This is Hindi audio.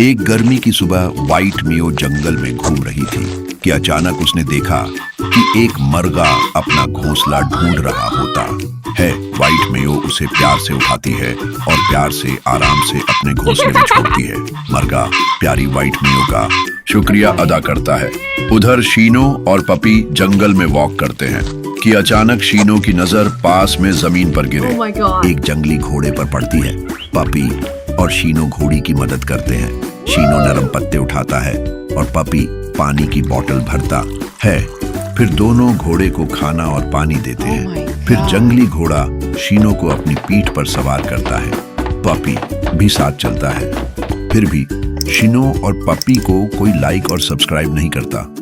एक गर्मी की सुबह व्हाइट मियो जंगल में घूम रही थी कि अचानक उसने देखा कि एक मरगा अपना घोंसला ढूंढ रहा होता है। व्हाइट मियो उसे प्यार से उठाती है और प्यार से आराम से अपने घोंसले में छोड़ती है। मरगा प्यारी व्हाइट मियो का शुक्रिया अदा करता है। उधर शीनो और पपी जंगल में वॉक करते हैं कि अचानक शीनो की नजर पास में जमीन पर गिरे एक जंगली घोड़े पर पड़ती है। पपी और शीनो घोड़ी की मदद करते हैं। शीनो नरम पत्ते उठाता है और पपी पानी की बोतल भरता है। फिर दोनों घोड़े को खाना और पानी देते हैं। फिर जंगली घोड़ा शीनो को अपनी पीठ पर सवार करता है। पपी भी साथ चलता है। फिर भी शीनो और पपी को कोई लाइक और सब्सक्राइब नहीं करता।